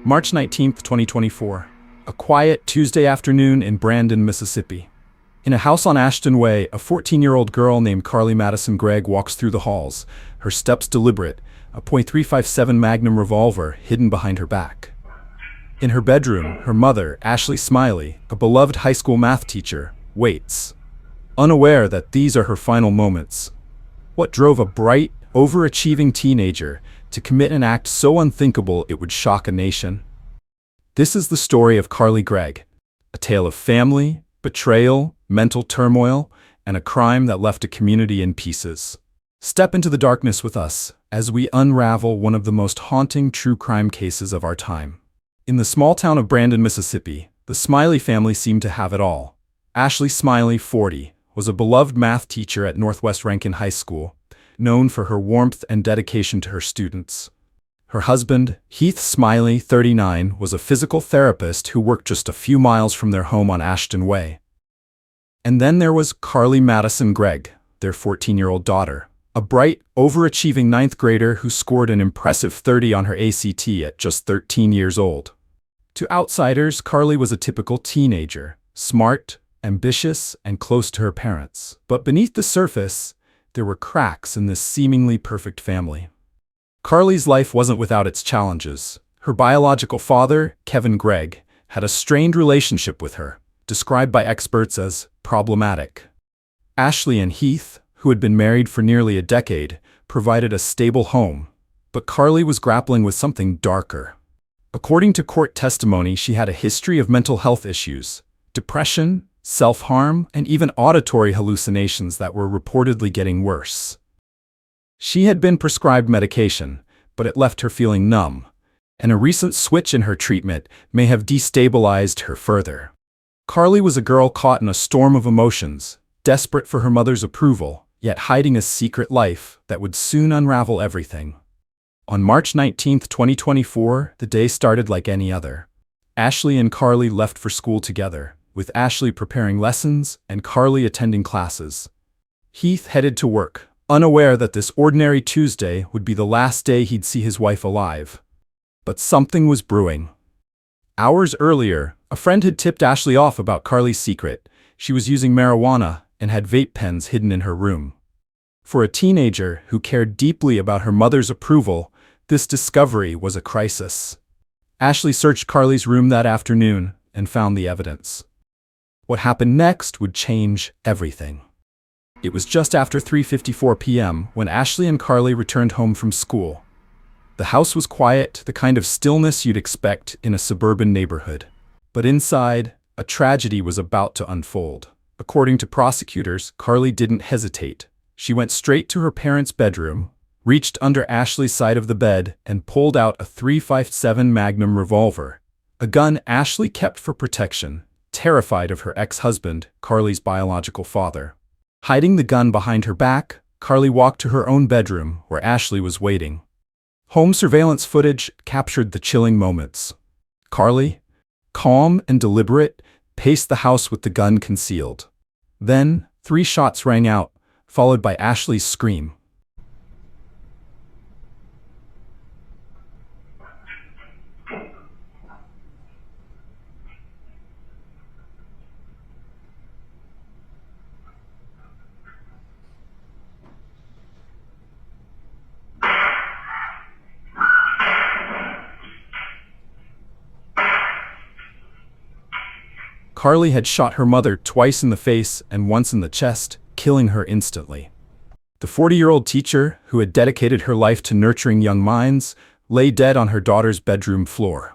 March 19th, 2024. A quiet Tuesday afternoon in Brandon, Mississippi. In a house on Ashton Way, a 14-year-old girl named Carly Madison Gregg walks through the halls, her steps deliberate, a .357 Magnum revolver hidden behind her back. In her bedroom, her mother, Heath Smylie, a beloved high school math teacher, waits, unaware that these are her final moments. What drove a bright, overachieving teenager to commit an act so unthinkable it would shock a nation? This is the story of Carly Gregg, a tale of family, betrayal, mental turmoil, and a crime that left a community in pieces. Step into the darkness with us as we unravel one of the most haunting true crime cases of our time. In the small town of Brandon, Mississippi, the Smylie family seemed to have it all. Heath Smylie, 40, was a beloved math teacher at Northwest Rankin High School, known for her warmth and dedication to her students. Her husband, Heath Smylie, 39, was a physical therapist who worked just a few miles from their home on Ashton Way. And then there was Carly Madison Gregg, their 14-year-old daughter, a bright, overachieving ninth grader who scored an impressive 30 on her ACT at just 13 years old. To outsiders, Carly was a typical teenager, smart, ambitious, and close to her parents. But beneath the surface, there were cracks in this seemingly perfect family. Carly's life wasn't without its challenges. Her biological father, Kevin Gregg, had a strained relationship with her, described by experts as problematic. Ashley and Heath, who had been married for nearly a decade, provided a stable home, but Carly was grappling with something darker. According to court testimony, she had a history of mental health issues, depression, self-harm, and even auditory hallucinations that were reportedly getting worse. She had been prescribed medication, but it left her feeling numb, and a recent switch in her treatment may have destabilized her further. Carly was a girl caught in a storm of emotions, desperate for her mother's approval, yet hiding a secret life that would soon unravel everything. On March 19, 2024, the day started like any other. Ashley and Carly left for school together, with Ashley preparing lessons and Carly attending classes. Heath headed to work, unaware that this ordinary Tuesday would be the last day he'd see his wife alive. But something was brewing. Hours earlier, a friend had tipped Ashley off about Carly's secret. She was using marijuana and had vape pens hidden in her room. For a teenager who cared deeply about her mother's approval, this discovery was a crisis. Ashley searched Carly's room that afternoon and found the evidence. What happened next would change everything. It was just after 3:54 p.m. when Ashley and Carly returned home from school. The house was quiet, the kind of stillness you'd expect in a suburban neighborhood. But inside, a tragedy was about to unfold. According to prosecutors, Carly didn't hesitate. She went straight to her parents' bedroom, reached under Ashley's side of the bed, and pulled out a .357 Magnum revolver, a gun Ashley kept for protection, terrified of her ex-husband, Carly's biological father. Hiding the gun behind her back, Carly walked to her own bedroom where Ashley was waiting. Home surveillance footage captured the chilling moments. Carly, calm and deliberate, paced the house with the gun concealed. Then, 3 shots rang out, followed by Ashley's scream. Carly had shot her mother twice in the face and once in the chest, killing her instantly. The 40-year-old teacher, who had dedicated her life to nurturing young minds, lay dead on her daughter's bedroom floor.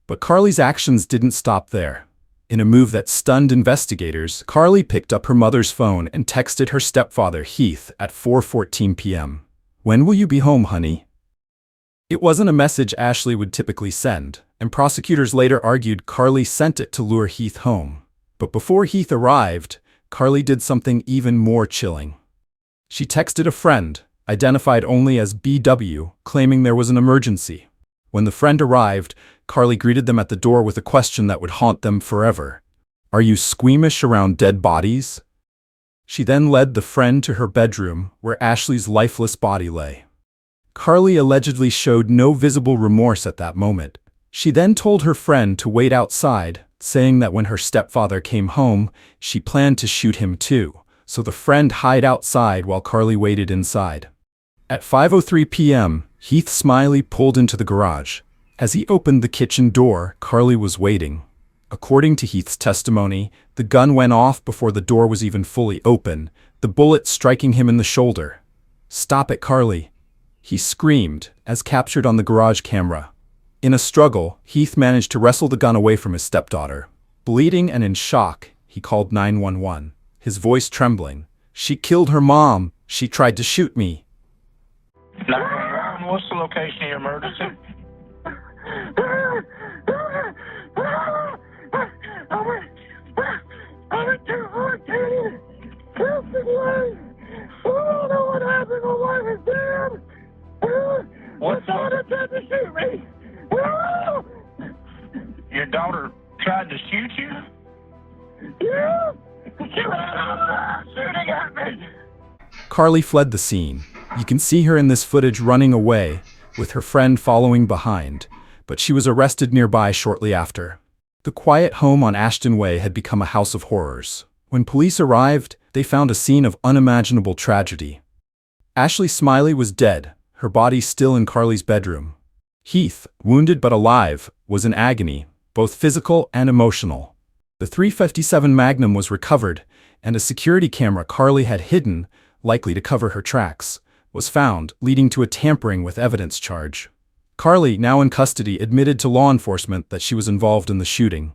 But Carly's actions didn't stop there. In a move that stunned investigators, Carly picked up her mother's phone and texted her stepfather, Heath, at 4:14 p.m. "When will you be home, honey?" It wasn't a message Ashley would typically send, and prosecutors later argued Carly sent it to lure Heath home. But before Heath arrived, Carly did something even more chilling. She texted a friend, identified only as BW, claiming there was an emergency. When the friend arrived, Carly greeted them at the door with a question that would haunt them forever. "Are you squeamish around dead bodies?" She then led the friend to her bedroom, where Ashley's lifeless body lay. Carly allegedly showed no visible remorse at that moment. She then told her friend to wait outside, saying that when her stepfather came home, she planned to shoot him too, so the friend hid outside while Carly waited inside. At 5:03 p.m., Heath Smylie pulled into the garage. As he opened the kitchen door, Carly was waiting. According to Heath's testimony, the gun went off before the door was even fully open, the bullet striking him in the shoulder. "Stop it, Carly!" he screamed, as captured on the garage camera. In a struggle, Heath managed to wrestle the gun away from his stepdaughter. Bleeding and in shock, he called 911, his voice trembling. "She killed her mom. She tried to shoot me." What's the location of your emergency? I went to 14. I don't know what happened. My wife is dead. What's someone tried to shoot me? Your daughter tried to shoot you? Yeah. She ran out shooting at me. Carly fled the scene. You can see her in this footage running away, with her friend following behind, but she was arrested nearby shortly after. The quiet home on Ashton Way had become a house of horrors. When police arrived, they found a scene of unimaginable tragedy. Ashley Smylie was dead, her body still in Carly's bedroom. Heath, wounded but alive, was in agony, both physical and emotional. The .357 Magnum was recovered, and a security camera Carly had hidden, likely to cover her tracks, was found, leading to a tampering with evidence charge. Carly, now in custody, admitted to law enforcement that she was involved in the shooting.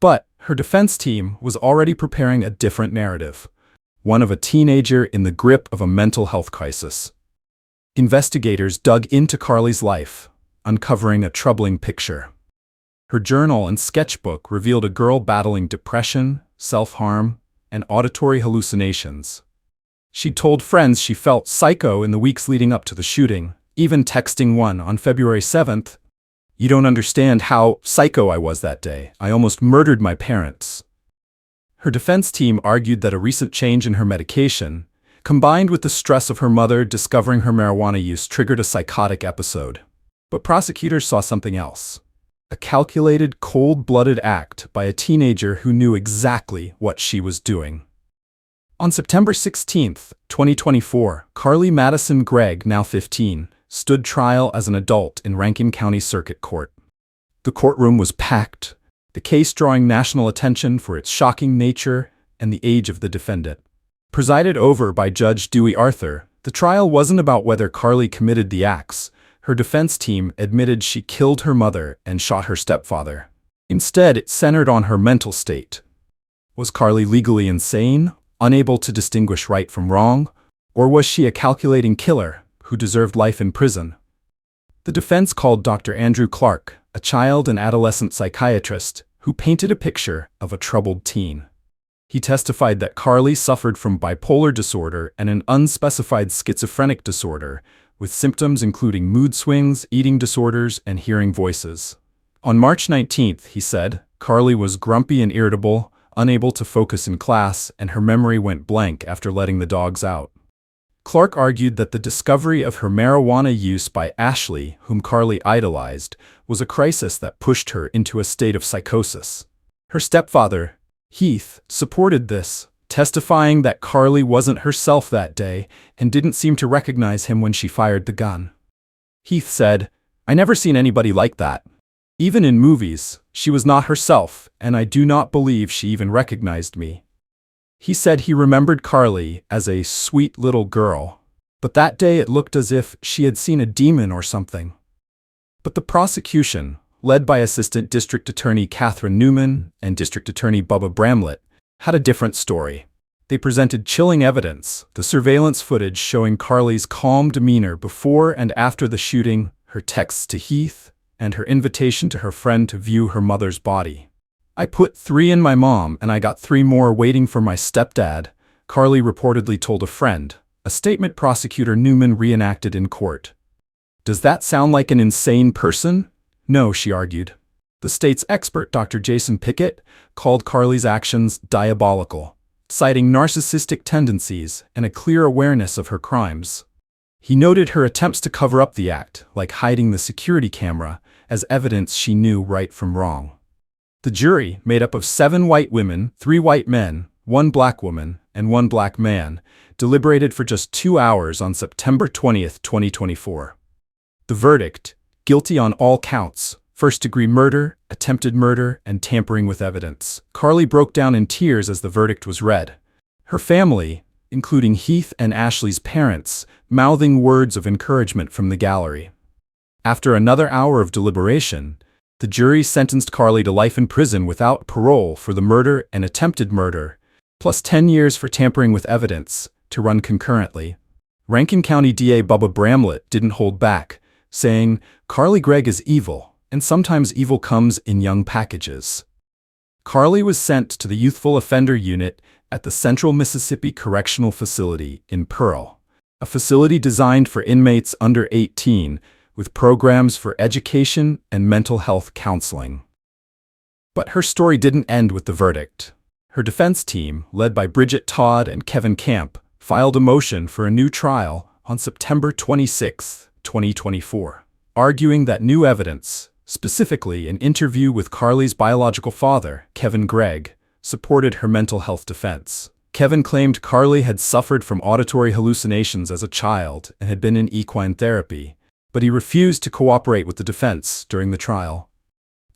But her defense team was already preparing a different narrative, one of a teenager in the grip of a mental health crisis. Investigators dug into Carly's life, uncovering a troubling picture. Her journal and sketchbook revealed a girl battling depression, self-harm, and auditory hallucinations. She told friends she felt psycho in the weeks leading up to the shooting, even texting one on February 7th, "You don't understand how psycho I was that day. I almost murdered my parents." Her defense team argued that a recent change in her medication, combined with the stress of her mother discovering her marijuana use, triggered a psychotic episode. But prosecutors saw something else. A calculated, cold-blooded act by a teenager who knew exactly what she was doing. On September 16, 2024, Carly Madison Gregg, now 15, stood trial as an adult in Rankin County Circuit Court. The courtroom was packed, the case drawing national attention for its shocking nature and the age of the defendant. Presided over by Judge Dewey Arthur, the trial wasn't about whether Carly committed the acts. Her defense team admitted she killed her mother and shot her stepfather. Instead, it centered on her mental state. Was Carly legally insane, unable to distinguish right from wrong, or was she a calculating killer who deserved life in prison? The defense called Dr. Andrew Clark, a child and adolescent psychiatrist, who painted a picture of a troubled teen. He testified that Carly suffered from bipolar disorder and an unspecified schizophrenic disorder, with symptoms including mood swings, eating disorders, and hearing voices. On March 19th, he said, Carly was grumpy and irritable, unable to focus in class, and her memory went blank after letting the dogs out. Clark argued that the discovery of her marijuana use by Ashley, whom Carly idolized, was a crisis that pushed her into a state of psychosis. Her stepfather, Heath, supported this, testifying that Carly wasn't herself that day and didn't seem to recognize him when she fired the gun. Heath said, "I never seen anybody like that. Even in movies, she was not herself, and I do not believe she even recognized me." He said he remembered Carly as a sweet little girl, but that day it looked as if she had seen a demon or something. But the prosecution, led by Assistant District Attorney Catherine Newman and District Attorney Bubba Bramlett, had a different story. They presented chilling evidence, the surveillance footage showing Carly's calm demeanor before and after the shooting, her texts to Heath, and her invitation to her friend to view her mother's body. "I put 3 in my mom and I got 3 more waiting for my stepdad," Carly reportedly told a friend, a statement prosecutor Newman reenacted in court. "Does that sound like an insane person?" "No," she argued. The state's expert, Dr. Jason Pickett, called Carly's actions diabolical, citing narcissistic tendencies and a clear awareness of her crimes. He noted her attempts to cover up the act, like hiding the security camera, as evidence she knew right from wrong. The jury, made up of 7 white women, 3 white men, 1 black woman, and 1 black man, deliberated for just 2 hours on September 20, 2024. The verdict: guilty on all counts, first-degree murder, attempted murder, and tampering with evidence. Carly broke down in tears as the verdict was read. Her family, including Heath and Ashley's parents, mouthing words of encouragement from the gallery. After another hour of deliberation, the jury sentenced Carly to life in prison without parole for the murder and attempted murder, plus 10 years for tampering with evidence, to run concurrently. Rankin County DA Bubba Bramlett didn't hold back, saying, "Carly Gregg is evil, and sometimes evil comes in young packages." Carly was sent to the Youthful Offender Unit at the Central Mississippi Correctional Facility in Pearl, a facility designed for inmates under 18, with programs for education and mental health counseling. But her story didn't end with the verdict. Her defense team, led by Bridget Todd and Kevin Camp, filed a motion for a new trial on September 26, 2024, arguing that new evidence, specifically an interview with Carly's biological father, Kevin Gregg, supported her mental health defense. Kevin claimed Carly had suffered from auditory hallucinations as a child and had been in equine therapy, but he refused to cooperate with the defense during the trial.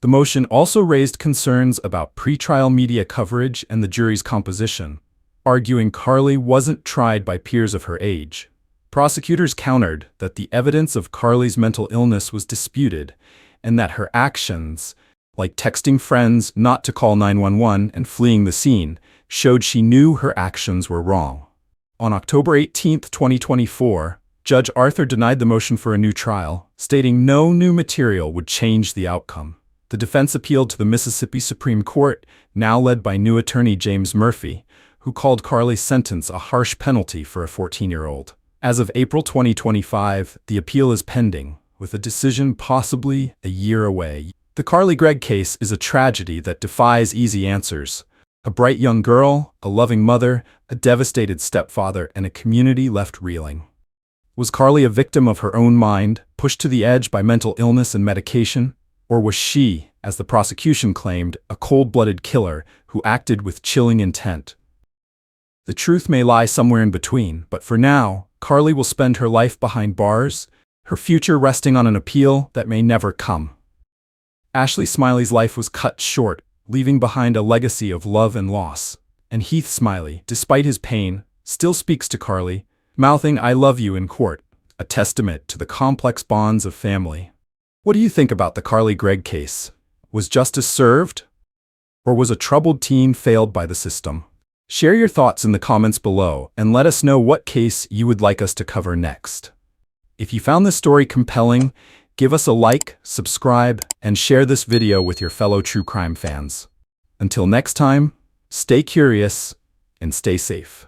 The motion also raised concerns about pretrial media coverage and the jury's composition, arguing Carly wasn't tried by peers of her age. Prosecutors countered that the evidence of Carly's mental illness was disputed and that her actions, like texting friends not to call 911 and fleeing the scene, showed she knew her actions were wrong. On October 18, 2024, Judge Arthur denied the motion for a new trial, stating no new material would change the outcome. The defense appealed to the Mississippi Supreme Court, now led by new attorney James Murphy, who called Carly's sentence a harsh penalty for a 14-year-old. As of April 2025, the appeal is pending, with a decision possibly a year away. The Carly Gregg case is a tragedy that defies easy answers. A bright young girl, a loving mother, a devastated stepfather, and a community left reeling. Was Carly a victim of her own mind, pushed to the edge by mental illness and medication? Or was she, as the prosecution claimed, a cold-blooded killer who acted with chilling intent? The truth may lie somewhere in between, but for now, Carly will spend her life behind bars, her future resting on an appeal that may never come. Ashley Smylie's life was cut short, leaving behind a legacy of love and loss. And Heath Smylie, despite his pain, still speaks to Carly, mouthing "I love you" in court, a testament to the complex bonds of family. What do you think about the Carly Gregg case? Was justice served? Or was a troubled teen failed by the system? Share your thoughts in the comments below and let us know what case you would like us to cover next. If you found this story compelling, give us a like, subscribe, and share this video with your fellow true crime fans. Until next time, stay curious and stay safe.